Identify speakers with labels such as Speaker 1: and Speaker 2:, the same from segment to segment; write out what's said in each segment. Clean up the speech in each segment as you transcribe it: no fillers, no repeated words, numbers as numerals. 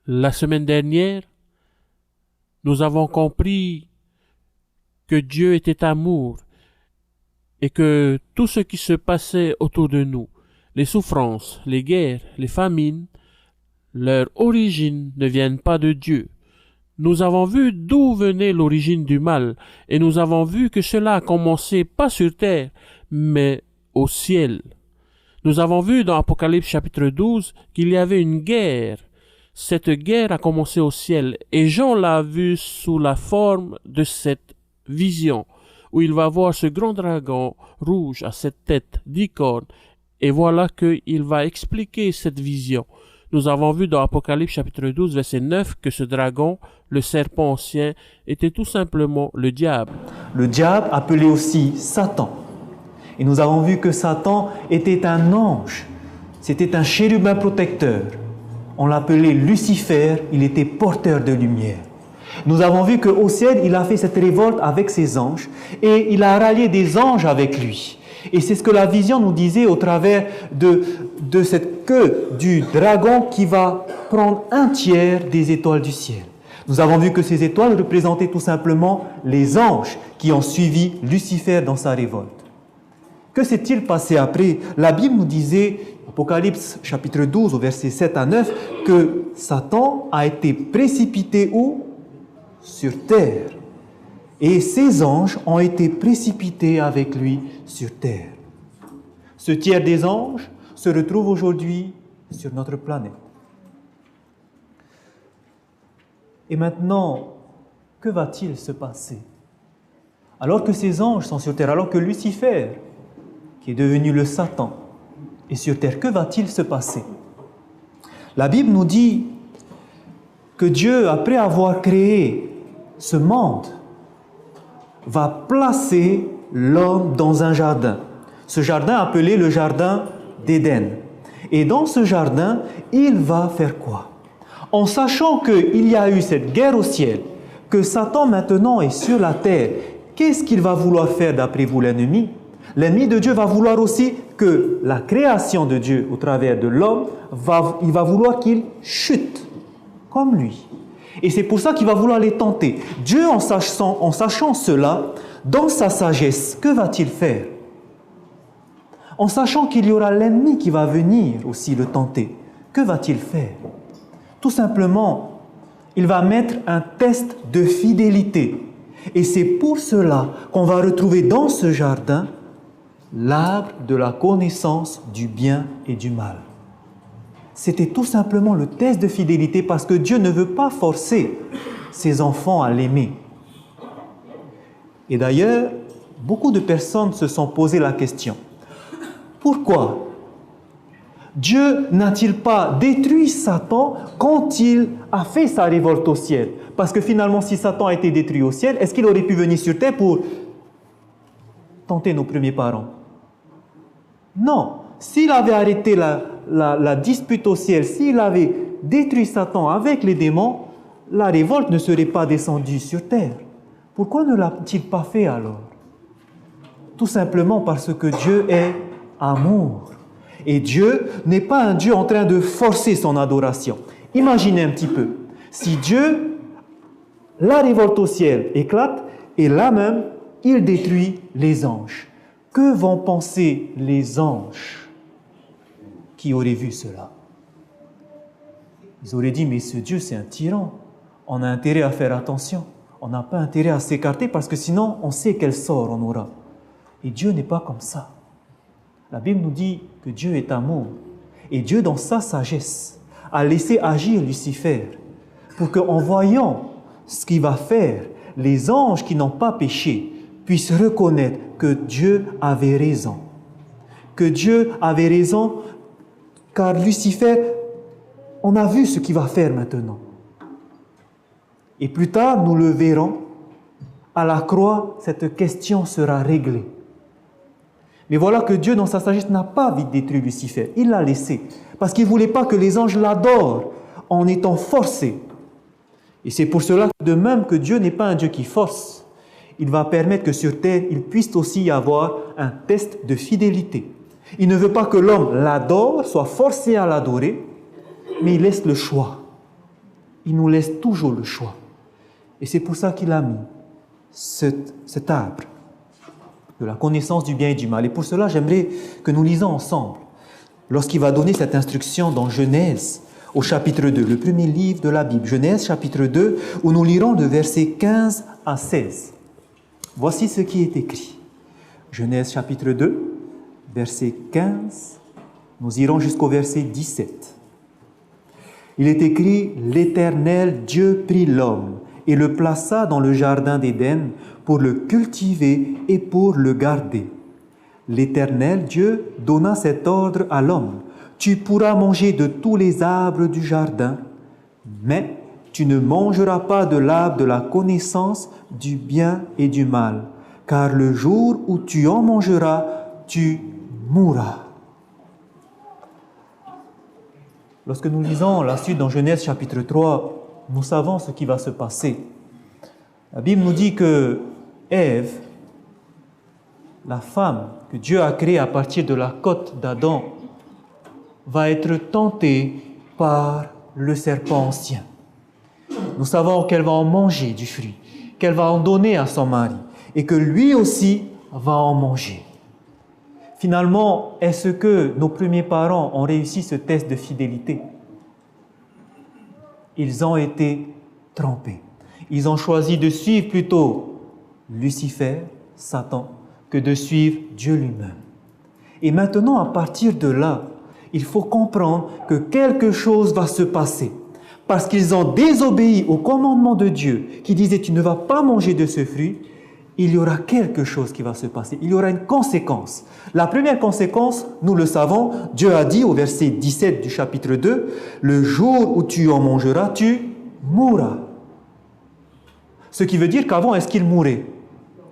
Speaker 1: La semaine dernière, nous avons compris que Dieu était amour et que tout ce qui se passait autour de nous, les souffrances, les guerres, les famines, leur origine ne viennent pas de Dieu. Nous avons vu d'où venait l'origine du mal, et nous avons vu que cela a commencé pas sur terre, mais au ciel. Nous avons vu dans Apocalypse chapitre 12 qu'il y avait une guerre. Cette guerre a commencé au ciel, et Jean l'a vu sous la forme de cette vision, où il va voir ce grand dragon rouge à cette tête d'icône, et voilà qu'il va expliquer cette vision. Nous avons vu dans Apocalypse chapitre 12 verset 9 que ce dragon, le serpent ancien, était tout simplement le diable.
Speaker 2: Le diable appelé aussi Satan. Et nous avons vu que Satan était un ange, c'était un chérubin protecteur. On l'appelait Lucifer, il était porteur de lumière. Nous avons vu qu'au ciel, il a fait cette révolte avec ses anges et il a rallié des anges avec lui. Et c'est ce que la vision nous disait au travers de cette queue du dragon qui va prendre un tiers des étoiles du ciel. Nous avons vu que ces étoiles représentaient tout simplement les anges qui ont suivi Lucifer dans sa révolte. Que s'est-il passé après? La Bible nous disait, Apocalypse chapitre 12 au verset 7 à 9, que Satan a été précipité où? Sur terre. Et ses anges ont été précipités avec lui sur terre. Ce tiers des anges se retrouve aujourd'hui sur notre planète. Et maintenant, que va-t-il se passer? Alors que ces anges sont sur terre, alors que Lucifer, qui est devenu le Satan, est sur terre, que va-t-il se passer? La Bible nous dit que Dieu, après avoir créé ce monde, va placer l'homme dans un jardin. Ce jardin appelé le jardin d'Éden. Et dans ce jardin, il va faire quoi? En sachant qu'il y a eu cette guerre au ciel, que Satan maintenant est sur la terre, qu'est-ce qu'il va vouloir faire d'après vous, l'ennemi? L'ennemi de Dieu va vouloir aussi que la création de Dieu au travers de l'homme, il va vouloir qu'il chute comme lui. Et c'est pour ça qu'il va vouloir les tenter. Dieu, en sachant cela, dans sa sagesse, que va-t-il faire? En sachant qu'il y aura l'ennemi qui va venir aussi le tenter, que va-t-il faire? Tout simplement, il va mettre un test de fidélité. Et c'est pour cela qu'on va retrouver dans ce jardin l'arbre de la connaissance du bien et du mal. C'était tout simplement le test de fidélité parce que Dieu ne veut pas forcer ses enfants à l'aimer. Et d'ailleurs, beaucoup de personnes se sont posé la question. Pourquoi Dieu n'a-t-il pas détruit Satan quand il a fait sa révolte au ciel? Parce que finalement, si Satan a été détruit au ciel, est-ce qu'il aurait pu venir sur terre pour tenter nos premiers parents? Non. S'il avait arrêté la dispute au ciel, s'il avait détruit Satan avec les démons, la révolte ne serait pas descendue sur terre. Pourquoi ne l'a-t-il pas fait alors? Tout simplement parce que Dieu est amour. Et Dieu n'est pas un Dieu en train de forcer son adoration. Imaginez un petit peu, si Dieu, la révolte au ciel éclate, et là même, il détruit les anges. Que vont penser les anges qui auraient vu cela? Ils auraient dit, mais ce Dieu, c'est un tyran. On a intérêt à faire attention. On n'a pas intérêt à s'écarter parce que sinon, on sait quel sort on aura. Et Dieu n'est pas comme ça. La Bible nous dit que Dieu est amour. Et Dieu, dans sa sagesse, a laissé agir Lucifer pour qu'en voyant ce qu'il va faire, les anges qui n'ont pas péché puissent reconnaître que Dieu avait raison. Que Dieu avait raison, car Lucifer, on a vu ce qu'il va faire maintenant. Et plus tard, nous le verrons, à la croix, cette question sera réglée. Mais voilà que Dieu, dans sa sagesse, n'a pas vite détruit Lucifer. Il l'a laissé, parce qu'il ne voulait pas que les anges l'adorent en étant forcés. Et c'est pour cela que de même que Dieu n'est pas un Dieu qui force, il va permettre que sur terre, il puisse aussi y avoir un test de fidélité. Il ne veut pas que l'homme l'adore, soit forcé à l'adorer, mais il laisse le choix. il nous laisse toujours le choix. Et c'est pour ça qu'il a mis cet arbre de la connaissance du bien et du mal. Et pour cela, j'aimerais que nous lisons ensemble, lorsqu'il va donner cette instruction dans Genèse, au chapitre 2, le premier livre de la Bible, Genèse chapitre 2, où nous lirons de versets 15 à 16. Voici ce qui est écrit. Genèse chapitre 2, verset 15, nous irons jusqu'au verset 17. Il est écrit « L'Éternel Dieu prit l'homme et le plaça dans le jardin d'Éden pour le cultiver et pour le garder. L'Éternel Dieu donna cet ordre à l'homme. Tu pourras manger de tous les arbres du jardin, mais tu ne mangeras pas de l'arbre de la connaissance du bien et du mal, car le jour où tu en mangeras, tu mourras. » Lorsque nous lisons la suite dans Genèse chapitre 3, nous savons ce qui va se passer. La Bible nous dit que Ève, la femme que Dieu a créée à partir de la côte d'Adam, va être tentée par le serpent ancien. Nous savons qu'elle va en manger du fruit, qu'elle va en donner à son mari et que lui aussi va en manger. Finalement, est-ce que nos premiers parents ont réussi ce test de fidélité? Ils ont été trompés. Ils ont choisi de suivre plutôt Lucifer, Satan, que de suivre Dieu lui-même. Et maintenant, à partir de là, il faut comprendre que quelque chose va se passer. Parce qu'ils ont désobéi au commandement de Dieu qui disait « Tu ne vas pas manger de ce fruit », il y aura quelque chose qui va se passer. Il y aura une conséquence. La première conséquence, nous le savons, Dieu a dit au verset 17 du chapitre 2, « Le jour où tu en mangeras, tu mourras. » Ce qui veut dire qu'avant, est-ce qu'ils mouraient?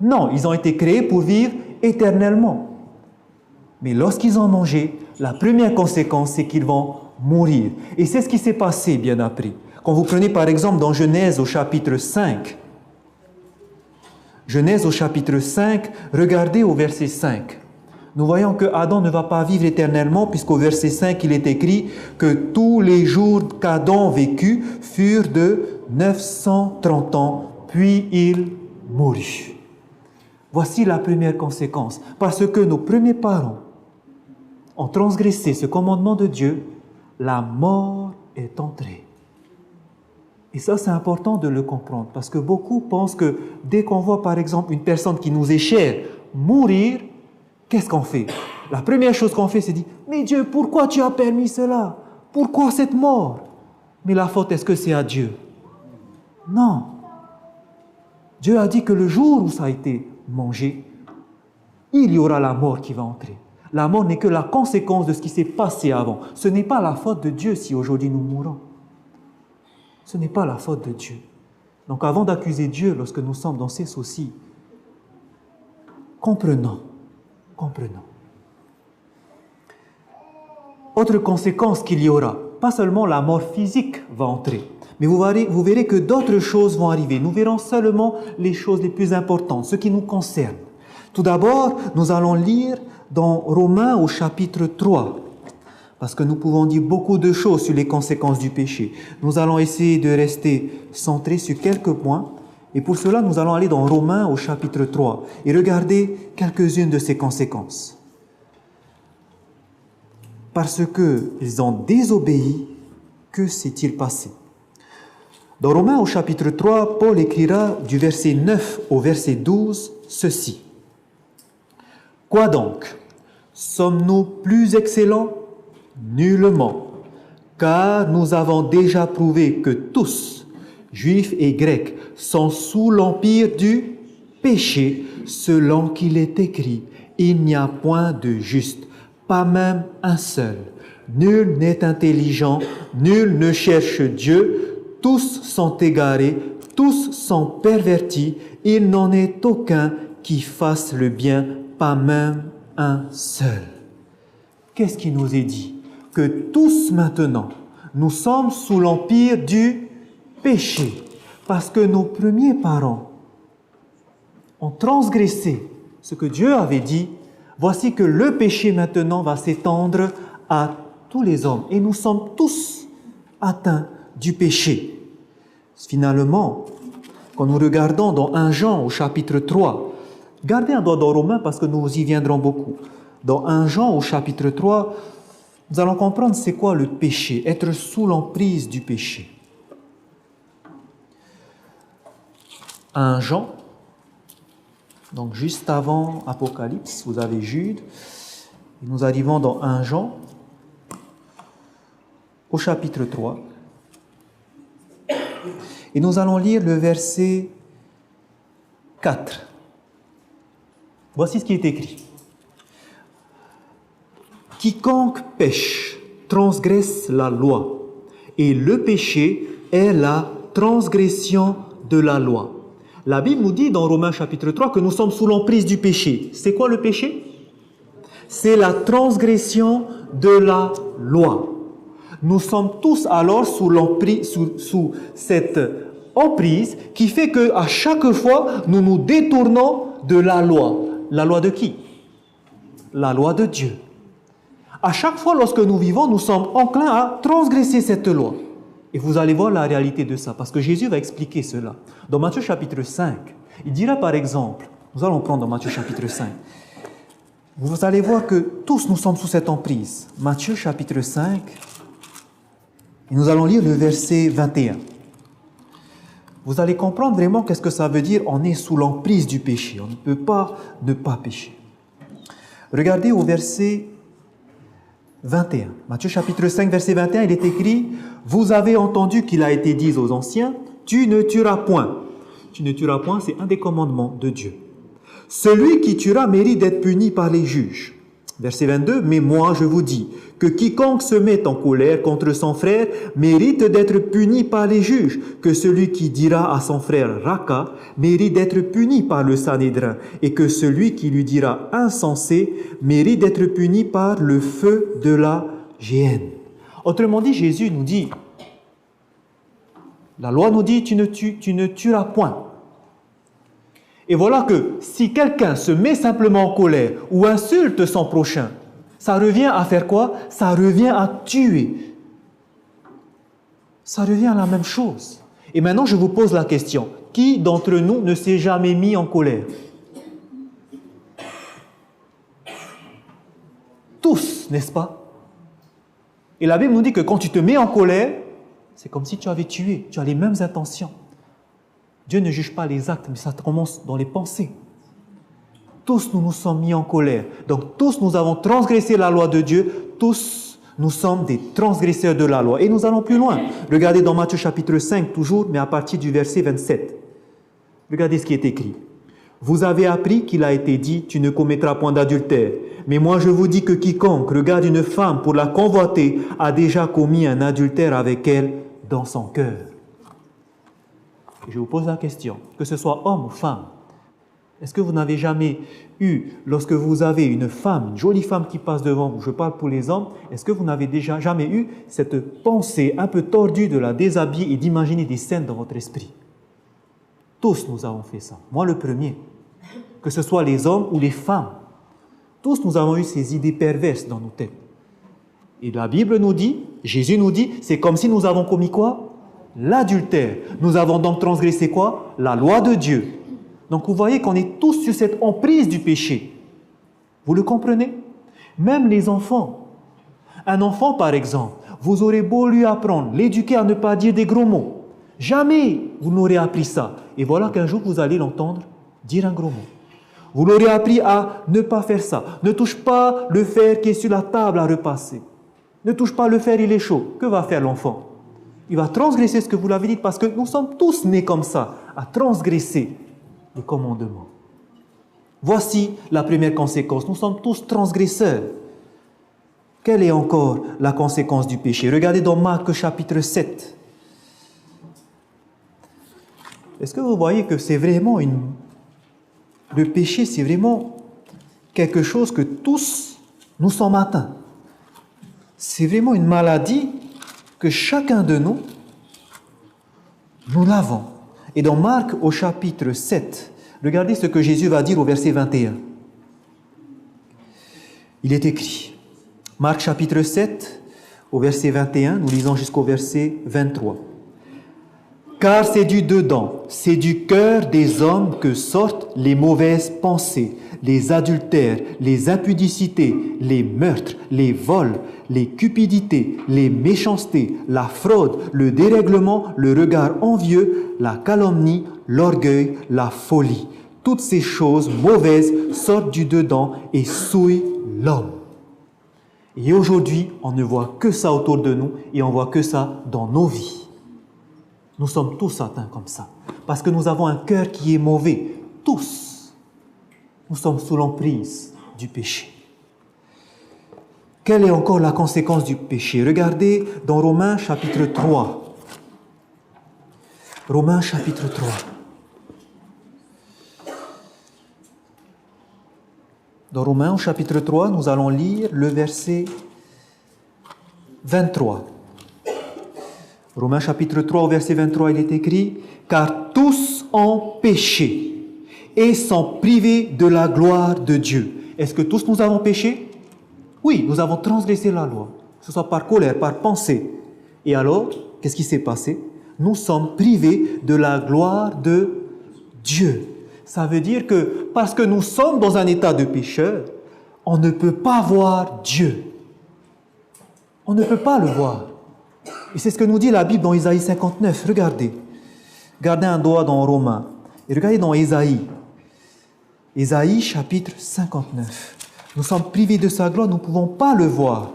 Speaker 2: Non, ils ont été créés pour vivre éternellement. Mais lorsqu'ils ont mangé, la première conséquence, c'est qu'ils vont mourir. Et c'est ce qui s'est passé bien après. Quand vous prenez par exemple dans Genèse au chapitre 5, Genèse au chapitre 5, regardez au verset 5. Nous voyons que Adam ne va pas vivre éternellement puisqu'au verset 5, il est écrit que tous les jours qu'Adam vécut furent de 930 ans, puis il mourut. Voici la première conséquence. Parce que nos premiers parents ont transgressé ce commandement de Dieu, la mort est entrée. Et ça, c'est important de le comprendre, parce que beaucoup pensent que dès qu'on voit, par exemple, une personne qui nous est chère mourir, qu'est-ce qu'on fait? La première chose qu'on fait, c'est dire « Mais Dieu, pourquoi tu as permis cela? Pourquoi cette mort ?» Mais la faute, est-ce que c'est à Dieu? Non. Dieu a dit que le jour où ça a été mangé, il y aura la mort qui va entrer. La mort n'est que la conséquence de ce qui s'est passé avant. Ce n'est pas la faute de Dieu si aujourd'hui nous mourons. Ce n'est pas la faute de Dieu. Donc avant d'accuser Dieu lorsque nous sommes dans ces soucis, comprenons. Autre conséquence qu'il y aura, pas seulement la mort physique va entrer, mais vous verrez que d'autres choses vont arriver. Nous verrons seulement les choses les plus importantes, ce qui nous concerne. Tout d'abord, nous allons lire dans Romains au chapitre 3, parce que nous pouvons dire beaucoup de choses sur les conséquences du péché. Nous allons essayer de rester centrés sur quelques points, et pour cela, nous allons aller dans Romains au chapitre 3 et regarder quelques-unes de ces conséquences. Parce qu'ils ont désobéi, que s'est-il passé? Dans Romains au chapitre 3, Paul écrira du verset 9 au verset 12 ceci. « Quoi donc? Sommes-nous plus excellents? Nullement, car nous avons déjà prouvé que tous, Juifs et Grecs, sont sous l'empire du péché, selon qu'il est écrit, il n'y a point de juste, pas même un seul. Nul n'est intelligent, nul ne cherche Dieu, tous sont égarés, tous sont pervertis, il n'en est aucun qui fasse le bien, pas même un seul. » Qu'est-ce qui nous est dit? Que tous maintenant, nous sommes sous l'empire du péché, parce que nos premiers parents ont transgressé ce que Dieu avait dit. Voici que le péché maintenant va s'étendre à tous les hommes, et nous sommes tous atteints du péché. Finalement, quand nous regardons dans 1 Jean au chapitre 3, gardez un doigt dans Romains parce que nous y viendrons beaucoup. Dans 1 Jean au chapitre 3, nous allons comprendre c'est quoi le péché, être sous l'emprise du péché. 1 Jean, donc juste avant Apocalypse, vous avez Jude, et nous arrivons dans 1 Jean au chapitre 3. Et nous allons lire le verset 4. Voici ce qui est écrit. Quiconque pêche transgresse la loi, et le péché est la transgression de la loi. La Bible nous dit dans Romains chapitre 3 que nous sommes sous l'emprise du péché. C'est quoi le péché? C'est la transgression de la loi. Nous sommes tous alors sous cette emprise qui fait qu'à chaque fois, nous nous détournons de la loi. La loi de qui? La loi de Dieu. À chaque fois, lorsque nous vivons, nous sommes enclins à transgresser cette loi. Et vous allez voir la réalité de ça, parce que Jésus va expliquer cela. Dans Matthieu chapitre 5, il dira par exemple, nous allons prendre dans Matthieu chapitre 5, vous allez voir que tous nous sommes sous cette emprise. Matthieu chapitre 5, et nous allons lire le verset 21. Vous allez comprendre vraiment qu'est-ce que ça veut dire, on est sous l'emprise du péché. On ne peut pas ne pas pécher. Regardez au verset 21. Matthieu chapitre 5, verset 21, il est écrit « Vous avez entendu qu'il a été dit aux anciens, tu ne tueras point. » Tu ne tueras point, c'est un des commandements de Dieu. « Celui qui tuera mérite d'être puni par les juges. » Verset 22, « Mais moi je vous dis que quiconque se met en colère contre son frère mérite d'être puni par les juges, que celui qui dira à son frère Raka mérite d'être puni par le Sanhédrin, et que celui qui lui dira insensé mérite d'être puni par le feu de la géhenne. » Autrement dit, Jésus nous dit, la loi nous dit tu ne tueras point. Et voilà que si quelqu'un se met simplement en colère ou insulte son prochain, ça revient à faire quoi? Ça revient à tuer. Ça revient à la même chose. Et maintenant, je vous pose la question. Qui d'entre nous ne s'est jamais mis en colère? Tous, n'est-ce pas? Et la Bible nous dit que quand tu te mets en colère, c'est comme si tu avais tué. Tu as les mêmes intentions. Dieu ne juge pas les actes, mais ça commence dans les pensées. Tous nous nous sommes mis en colère. Donc tous nous avons transgressé la loi de Dieu. Tous nous sommes des transgresseurs de la loi. Et nous allons plus loin. Regardez dans Matthieu chapitre 5 toujours, mais à partir du verset 27. Regardez ce qui est écrit. Vous avez appris qu'il a été dit, tu ne commettras point d'adultère. Mais moi je vous dis que quiconque regarde une femme pour la convoiter a déjà commis un adultère avec elle dans son cœur. Et je vous pose la question, que ce soit homme ou femme, est-ce que vous n'avez jamais eu, lorsque vous avez une femme, une jolie femme qui passe devant vous, je parle pour les hommes, est-ce que vous n'avez déjà jamais eu cette pensée un peu tordue de la déshabiller et d'imaginer des scènes dans votre esprit? Tous nous avons fait ça, moi le premier, que ce soit les hommes ou les femmes. Tous nous avons eu ces idées perverses dans nos têtes. Et la Bible nous dit, Jésus nous dit, c'est comme si nous avons commis quoi? L'adultère. Nous avons donc transgressé quoi? La loi de Dieu. Donc vous voyez qu'on est tous sur cette emprise du péché. Vous le comprenez? Même les enfants. Un enfant par exemple, vous aurez beau lui apprendre, l'éduquer à ne pas dire des gros mots. Jamais vous n'aurez appris ça. Et voilà qu'un jour vous allez l'entendre dire un gros mot. Vous l'aurez appris à ne pas faire ça. Ne touche pas le fer qui est sur la table à repasser. Ne touche pas le fer, il est chaud. Que va faire l'enfant? Il va transgresser ce que vous l'avez dit parce que nous sommes tous nés comme ça, à transgresser les commandements. Voici la première conséquence. Nous sommes tous transgresseurs. Quelle est encore la conséquence du péché? Regardez dans Marc chapitre 7. Est-ce que vous voyez que c'est vraiment le péché, c'est vraiment quelque chose que tous nous sommes atteints. C'est vraiment une maladie que chacun de nous, nous l'avons. Et dans Marc au chapitre 7, regardez ce que Jésus va dire au verset 21. Il est écrit, Marc chapitre 7, au verset 21, nous lisons jusqu'au verset 23. Car c'est du dedans, c'est du cœur des hommes que sortent les mauvaises pensées, les adultères, les impudicités, les meurtres, les vols, les cupidités, les méchancetés, la fraude, le dérèglement, le regard envieux, la calomnie, l'orgueil, la folie. Toutes ces choses mauvaises sortent du dedans et souillent l'homme. Et aujourd'hui, on ne voit que ça autour de nous et on voit que ça dans nos vies. Nous sommes tous atteints comme ça, parce que nous avons un cœur qui est mauvais. Tous, nous sommes sous l'emprise du péché. Quelle est encore la conséquence du péché? Regardez dans Romains chapitre 3. Romains chapitre 3. Dans Romains chapitre 3, nous allons lire le verset 23. Romains chapitre 3, au verset 23, il est écrit « Car tous ont péché et sont privés de la gloire de Dieu. » Est-ce que tous nous avons péché? Oui, nous avons transgressé la loi, que ce soit par colère, par pensée. Et alors, qu'est-ce qui s'est passé? Nous sommes privés de la gloire de Dieu. Ça veut dire que parce que nous sommes dans un état de pécheur, on ne peut pas voir Dieu. On ne peut pas le voir. Et c'est ce que nous dit la Bible dans Ésaïe 59. Regardez. Gardez un doigt dans Romains. Et regardez dans Ésaïe. Ésaïe chapitre 59. Nous sommes privés de sa gloire, nous ne pouvons pas le voir.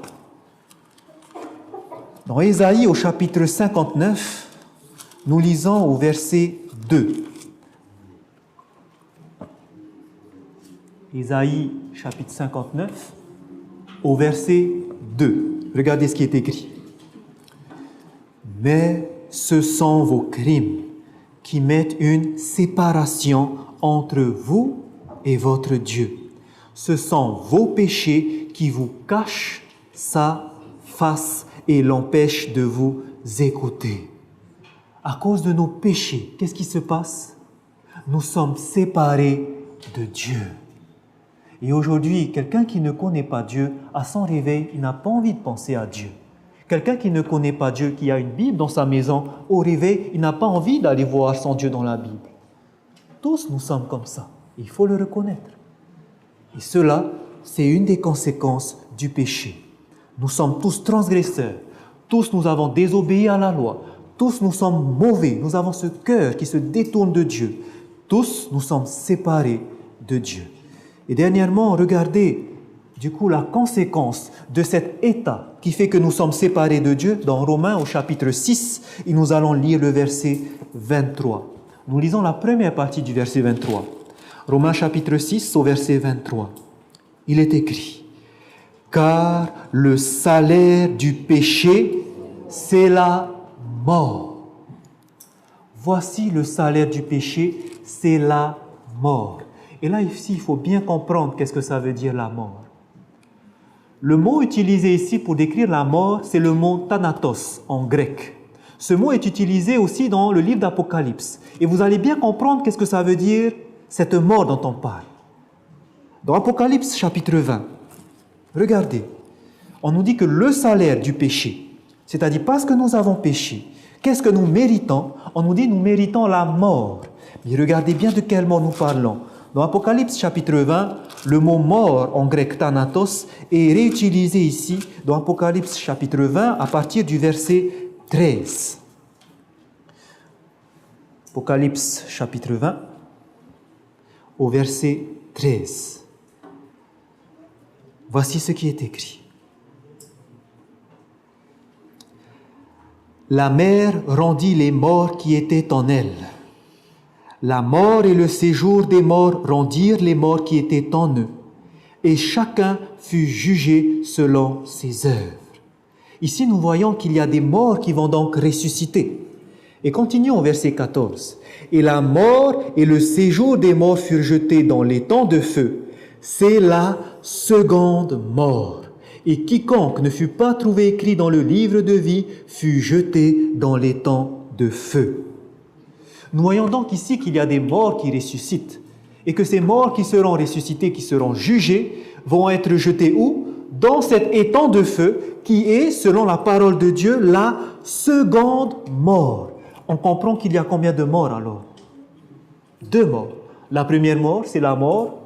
Speaker 2: Dans Ésaïe au chapitre 59, nous lisons au verset 2. Ésaïe chapitre 59, au verset 2. Regardez ce qui est écrit. Mais ce sont vos crimes qui mettent une séparation entre vous et votre Dieu. Ce sont vos péchés qui vous cachent sa face et l'empêchent de vous écouter. À cause de nos péchés, qu'est-ce qui se passe? Nous sommes séparés de Dieu. Et aujourd'hui, quelqu'un qui ne connaît pas Dieu, à son réveil, il n'a pas envie de penser à Dieu. Quelqu'un qui ne connaît pas Dieu, qui a une Bible dans sa maison, au réveil, il n'a pas envie d'aller voir son Dieu dans la Bible. Tous nous sommes comme ça. Il faut le reconnaître. Et cela, c'est une des conséquences du péché. Nous sommes tous transgresseurs. Tous nous avons désobéi à la loi. Tous nous sommes mauvais. Nous avons ce cœur qui se détourne de Dieu. Tous nous sommes séparés de Dieu. Et dernièrement, regardez du coup la conséquence de cet état qui fait que nous sommes séparés de Dieu. Dans Romains au chapitre 6, et nous allons lire le verset 23. Nous lisons la première partie du verset 23. Romains chapitre 6 au verset 23. Il est écrit « Car le salaire du péché, c'est la mort. » Voici le salaire du péché, c'est la mort. Et là, ici, il faut bien comprendre qu'est-ce que ça veut dire la mort. Le mot utilisé ici pour décrire la mort, c'est le mot thanatos en grec. Ce mot est utilisé aussi dans le livre d'Apocalypse. Et vous allez bien comprendre qu'est-ce que ça veut dire, cette mort dont on parle. Dans Apocalypse chapitre 20, regardez, on nous dit que le salaire du péché, c'est-à-dire parce que nous avons péché, qu'est-ce que nous méritons? On nous dit que nous méritons la mort. Mais regardez bien de quelle mort nous parlons. Dans Apocalypse chapitre 20, le mot mort en grec thanatos est réutilisé ici dans Apocalypse chapitre 20 à partir du verset 13. Apocalypse chapitre 20 au verset 13. Voici ce qui est écrit. La mer rendit les morts qui étaient en elle. La mort et le séjour des morts rendirent les morts qui étaient en eux, et chacun fut jugé selon ses œuvres. Ici, nous voyons qu'il y a des morts qui vont donc ressusciter. Et continuons au verset 14. Et la mort et le séjour des morts furent jetés dans les temps de feu. C'est la seconde mort. Et quiconque ne fut pas trouvé écrit dans le livre de vie fut jeté dans les temps de feu. Nous voyons donc ici qu'il y a des morts qui ressuscitent et que ces morts qui seront ressuscités, qui seront jugés, vont être jetés où? Dans cet étang de feu qui est, selon la parole de Dieu, la seconde mort. On comprend qu'il y a combien de morts alors? 2 morts. La première mort, c'est la mort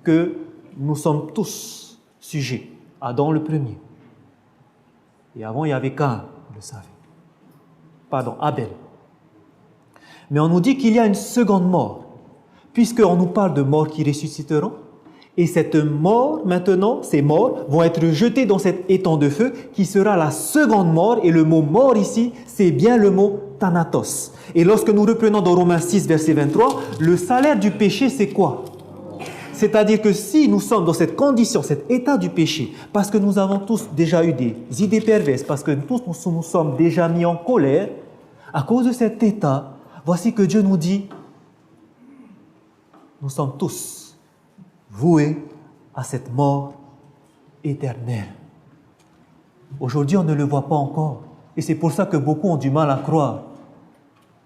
Speaker 2: que nous sommes tous sujets. Adam le premier. Et avant, il y avait Caïn, vous le savez. Pardon, Abel. Mais on nous dit qu'il y a une seconde mort, puisqu'on nous parle de morts qui ressusciteront. Et cette mort, maintenant, ces morts vont être jetés dans cet étang de feu qui sera la seconde mort. Et le mot mort ici, c'est bien le mot thanatos. Et lorsque nous reprenons dans Romains 6, verset 23, le salaire du péché, c'est quoi? C'est-à-dire que si nous sommes dans cette condition, cet état du péché, parce que nous avons tous déjà eu des idées perverses, parce que tous nous sommes déjà mis en colère, à cause de cet état, voici que Dieu nous dit, nous sommes tous voués à cette mort éternelle. Aujourd'hui, on ne le voit pas encore. Et c'est pour ça que beaucoup ont du mal à croire.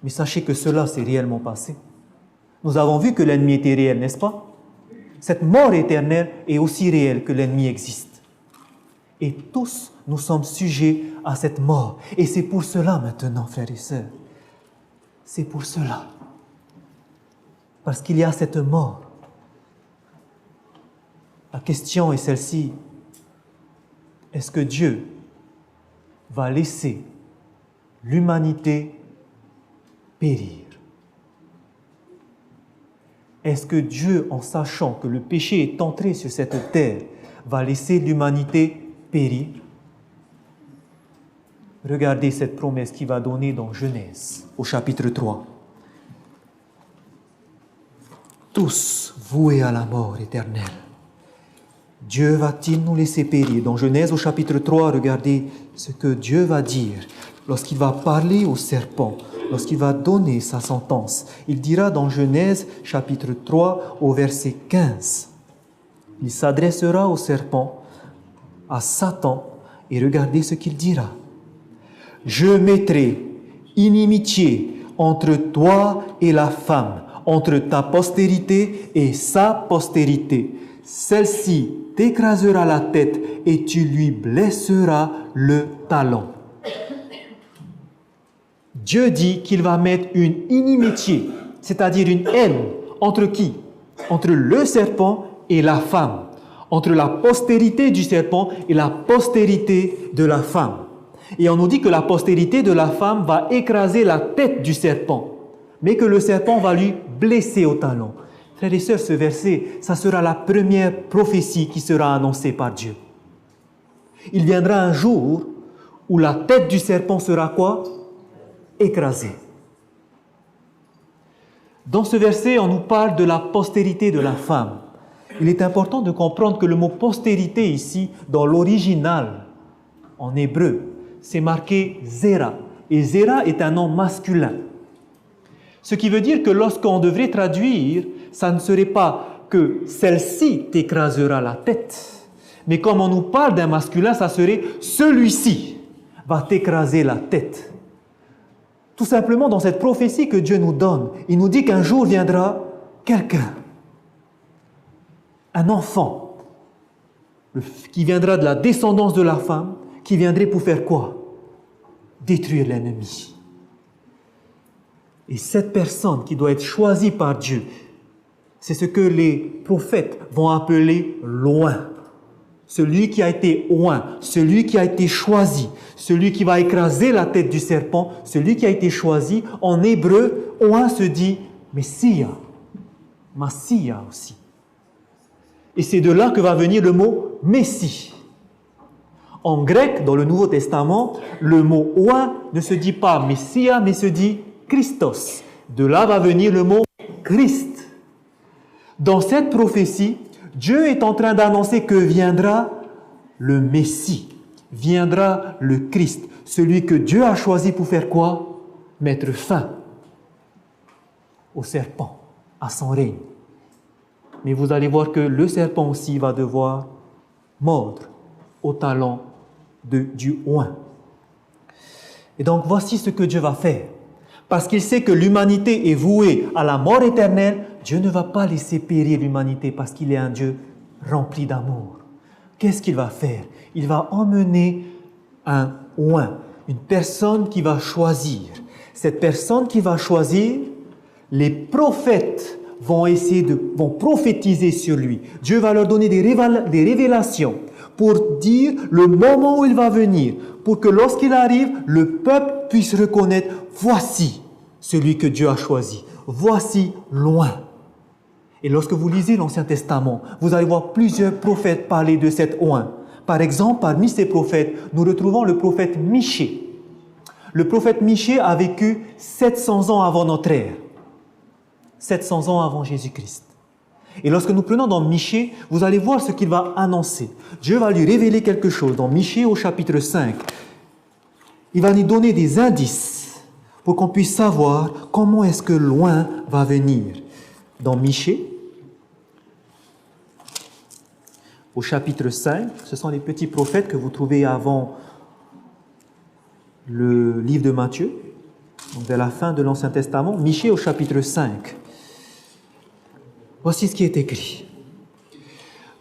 Speaker 2: Mais sachez que cela s'est réellement passé. Nous avons vu que l'ennemi était réel, n'est-ce pas? Cette mort éternelle est aussi réelle que l'ennemi existe. Et tous, nous sommes sujets à cette mort. Et c'est pour cela maintenant, frères et sœurs. C'est pour cela. Parce qu'il y a cette mort. La question est celle-ci. Est-ce que Dieu va laisser l'humanité périr? Est-ce que Dieu, en sachant que le péché est entré sur cette terre, va laisser l'humanité périr? Regardez cette promesse qu'il va donner dans Genèse, au chapitre 3. Tous voués à la mort éternelle. Dieu va-t-il nous laisser périr? Dans Genèse, au chapitre 3, regardez ce que Dieu va dire lorsqu'il va parler au serpent, lorsqu'il va donner sa sentence. Il dira dans Genèse, chapitre 3, au verset 15. Il s'adressera au serpent, à Satan, et regardez ce qu'il dira. « Je mettrai inimitié entre toi et la femme, entre ta postérité et sa postérité. Celle-ci t'écrasera la tête et tu lui blesseras le talon. » Dieu dit qu'il va mettre une inimitié, c'est-à-dire une haine, entre qui? Entre le serpent et la femme, entre la postérité du serpent et la postérité de la femme. Et on nous dit que la postérité de la femme va écraser la tête du serpent, mais que le serpent va lui blesser au talon. Frères et sœurs, ce verset, ça sera la première prophétie qui sera annoncée par Dieu. Il viendra un jour où la tête du serpent sera quoi? Écrasée. Dans ce verset, on nous parle de la postérité de la femme. Il est important de comprendre que le mot postérité ici, dans l'original, en hébreu, c'est marqué Zera. Et Zera est un nom masculin. Ce qui veut dire que lorsqu'on devrait traduire, ça ne serait pas que celle-ci t'écrasera la tête, mais comme on nous parle d'un masculin, ça serait celui-ci va t'écraser la tête. Tout simplement dans cette prophétie que Dieu nous donne, il nous dit qu'un jour viendra quelqu'un, un enfant, qui viendra de la descendance de la femme, qui viendrait pour faire quoi? Détruire l'ennemi. Et cette personne qui doit être choisie par Dieu, c'est ce que les prophètes vont appeler l'oint. Celui qui a été oint, celui qui a été choisi, celui qui va écraser la tête du serpent, celui qui a été choisi. En hébreu, oint se dit Messia, Massia aussi. Et c'est de là que va venir le mot Messie. En grec, dans le Nouveau Testament, le mot oint ne se dit pas Messia, mais se dit Christos. De là va venir le mot Christ. Dans cette prophétie, Dieu est en train d'annoncer que viendra le Messie, viendra le Christ, celui que Dieu a choisi pour faire quoi? Mettre fin au serpent, à son règne. Mais vous allez voir que le serpent aussi va devoir mordre au talon du oint. Et donc voici ce que Dieu va faire. Parce qu'il sait que l'humanité est vouée à la mort éternelle, Dieu ne va pas laisser périr l'humanité parce qu'il est un Dieu rempli d'amour. Qu'est-ce qu'il va faire? Il va emmener un oint, une personne qui va choisir. Cette personne qu'il va choisir, les prophètes vont prophétiser sur lui. Dieu va leur donner des révélations pour dire le moment où il va venir, pour que lorsqu'il arrive, le peuple puisse reconnaître, voici celui que Dieu a choisi, voici loin. Et lorsque vous lisez l'Ancien Testament, vous allez voir plusieurs prophètes parler de cet oint. Par exemple, parmi ces prophètes, nous retrouvons le prophète Michée. Le prophète Michée a vécu 700 ans avant notre ère. 700 ans avant Jésus-Christ. Et lorsque nous prenons dans Michée, vous allez voir ce qu'il va annoncer. Dieu va lui révéler quelque chose. Dans Michée au chapitre 5, il va nous donner des indices pour qu'on puisse savoir comment est-ce que loin va venir. Dans Michée, au chapitre 5, ce sont les petits prophètes que vous trouvez avant le livre de Matthieu, donc vers la fin de l'Ancien Testament. Michée au chapitre 5. Voici ce qui est écrit.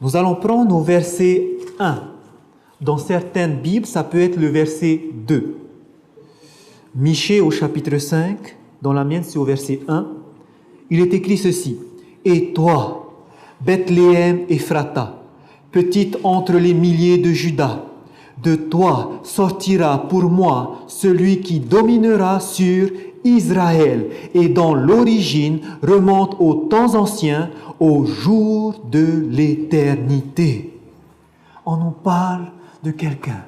Speaker 2: Nous allons prendre au verset 1. Dans certaines Bibles, ça peut être le verset 2. Michée au chapitre 5, dans la mienne c'est au verset 1. Il est écrit ceci. Et toi, Bethléem Ephrata, petite entre les milliers de Juda, de toi sortira pour moi celui qui dominera sur Israël et dont l'origine remonte aux temps anciens, au jour de l'éternité. On nous parle de quelqu'un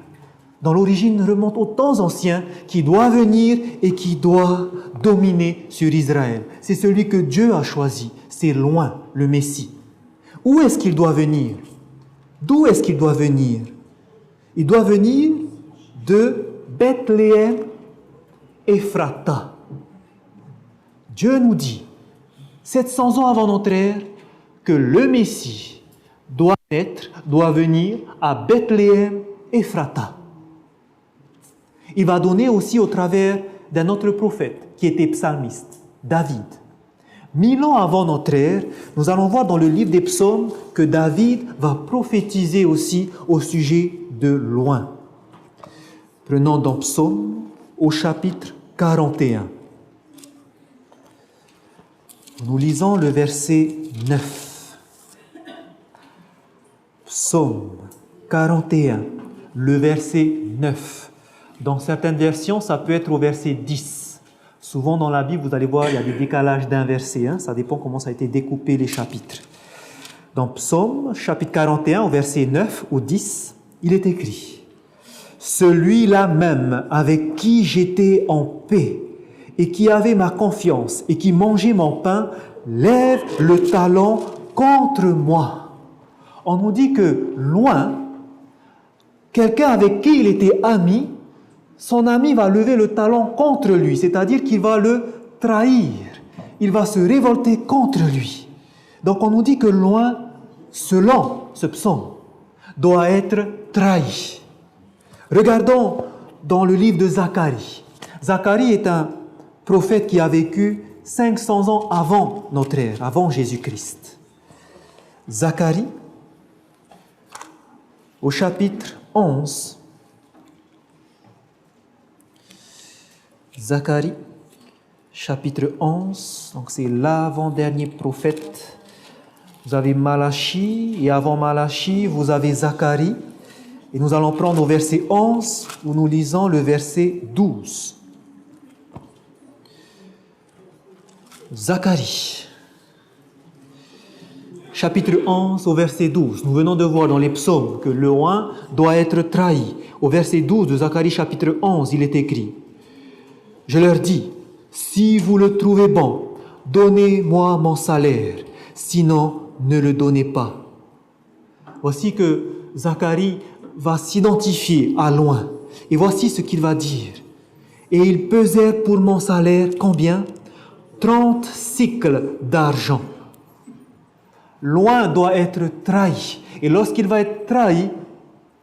Speaker 2: dont l'origine remonte aux temps anciens, qui doit venir et qui doit dominer sur Israël. C'est celui que Dieu a choisi. C'est loin, le Messie. Où est-ce qu'il doit venir? D'où est-ce qu'il doit venir? Il doit venir de Bethléem Ephrata. Dieu nous dit, 700 ans avant notre ère, que le Messie doit venir à Bethléem Ephrata. Il va donner aussi au travers d'un autre prophète qui était psalmiste, David. 1000 ans avant notre ère, nous allons voir dans le livre des psaumes que David va prophétiser aussi au sujet de loin. Prenons dans Psaume au chapitre 41. Nous lisons le verset 9. Psaume 41, le verset 9. Dans certaines versions, ça peut être au verset 10. Souvent dans la Bible, vous allez voir, il y a des décalages d'un verset. Ça dépend comment ça a été découpé les chapitres. Dans Psaume, chapitre 41, au verset 9 ou 10, il est écrit « Celui-là même avec qui j'étais en paix et qui avait ma confiance et qui mangeait mon pain, lève le talon contre moi. » On nous dit que loin, quelqu'un avec qui il était ami, son ami va lever le talon contre lui, c'est-à-dire qu'il va le trahir. Il va se révolter contre lui. Donc on nous dit que loin, selon ce psaume, doit être trahi. Regardons dans le livre de Zacharie. Zacharie est un prophète qui a vécu 500 ans avant notre ère, avant Jésus-Christ. Zacharie, au chapitre 11, Zacharie, chapitre 11, donc c'est l'avant-dernier prophète. Vous avez Malachie, et avant Malachie, vous avez Zacharie. Et nous allons prendre au verset 11, où nous lisons le verset 12. Zacharie, chapitre 11, au verset 12. Nous venons de voir dans les psaumes que le roi doit être trahi. Au verset 12 de Zacharie, chapitre 11, il est écrit « Je leur dis, si vous le trouvez bon, donnez-moi mon salaire, sinon ne le donnez pas. » Voici que Zacharie va s'identifier à loin. Et voici ce qu'il va dire. « Et ils pesèrent pour mon salaire combien ? 30 cycles d'argent. » Loin doit être trahi. Et lorsqu'il va être trahi,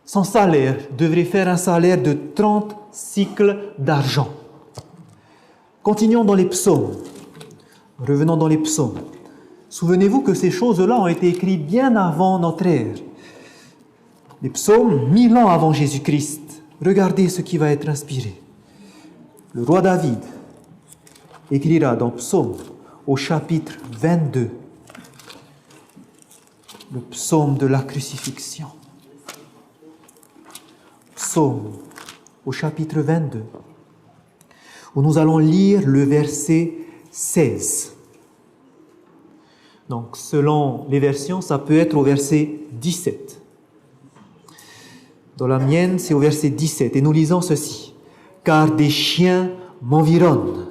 Speaker 2: son salaire devrait faire un salaire de 30 cycles d'argent. Continuons dans les psaumes. Revenons dans les psaumes. Souvenez-vous que ces choses-là ont été écrites bien avant notre ère. Les psaumes, 1000 ans avant Jésus-Christ. Regardez ce qui va être inspiré. Le roi David, écrira dans Psaume au chapitre 22, le psaume de la crucifixion. Psaume au chapitre 22, où nous allons lire le verset 16. Donc, selon les versions, ça peut être au verset 17. Dans la mienne, c'est au verset 17. Et nous lisons ceci. « Car des chiens m'environnent,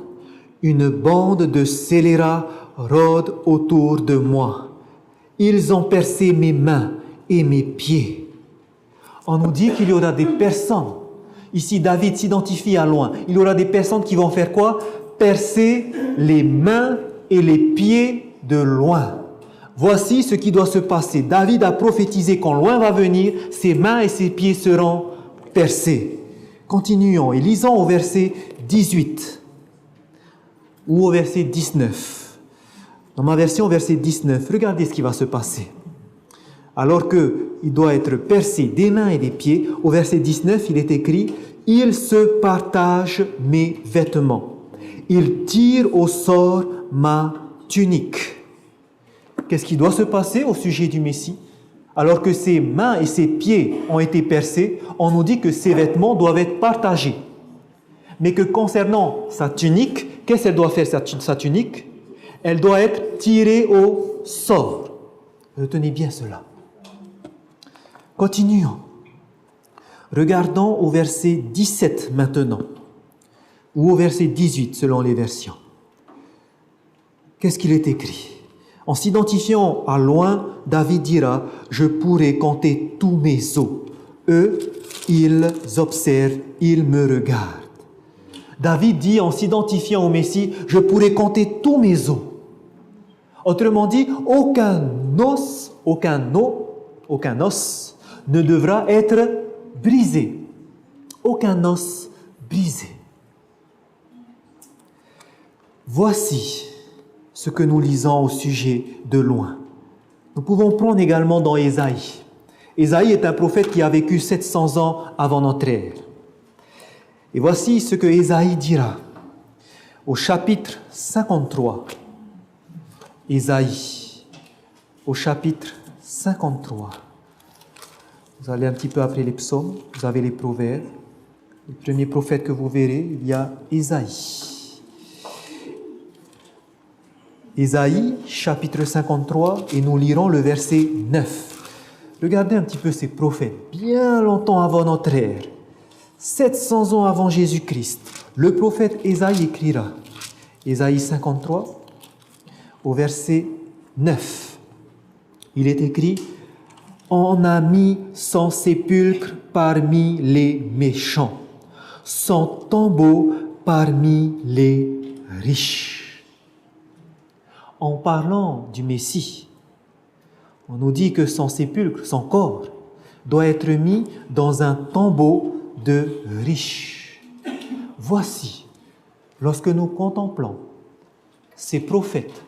Speaker 2: une bande de scélérats rôde autour de moi. Ils ont percé mes mains et mes pieds. » On nous dit qu'il y aura des personnes. Ici, David s'identifie à loin. Il y aura des personnes qui vont faire quoi? Percer les mains et les pieds de loin. Voici ce qui doit se passer. David a prophétisé quand loin va venir, ses mains et ses pieds seront percés. Continuons et lisons au verset 18 ou au verset 19. Dans ma version, au verset 19, regardez ce qui va se passer. Alors qu'il doit être percé des mains et des pieds, au verset 19, il est écrit « Il se partage mes vêtements. Il tire au sort ma tunique. » Qu'est-ce qui doit se passer au sujet du Messie? Alors que ses mains et ses pieds ont été percés, on nous dit que ses vêtements doivent être partagés. Mais que concernant sa tunique, qu'est-ce qu'elle doit faire sa tunique? Elle doit être tirée au sort. Retenez bien cela. Continuons. Regardons au verset 17 maintenant, ou au verset 18 selon les versions. Qu'est-ce qu'il est écrit? En s'identifiant à loin, David dira « Je pourrais compter tous mes os. Eux, ils observent, ils me regardent. » David dit en s'identifiant au Messie « Je pourrais compter tous mes os. » Autrement dit, aucun os ne devra être brisé. Aucun os brisé. Voici ce que nous lisons au sujet de loin. Nous pouvons prendre également dans Ésaïe. Ésaïe est un prophète qui a vécu 700 ans avant notre ère. Et voici ce que Ésaïe dira au chapitre 53. Ésaïe, au chapitre 53. Vous allez un petit peu après les psaumes, vous avez les proverbes. Le premier prophète que vous verrez, il y a Ésaïe. Ésaïe, chapitre 53, et nous lirons le verset 9. Regardez un petit peu ces prophètes, bien longtemps avant notre ère, 700 ans avant Jésus-Christ. Le prophète Ésaïe écrira, Ésaïe 53, au verset 9. Il est écrit « On a mis son sépulcre parmi les méchants, son tombeau parmi les riches. » En parlant du Messie, on nous dit que son sépulcre, son corps, doit être mis dans un tombeau de riches. Voici, lorsque nous contemplons ces prophètes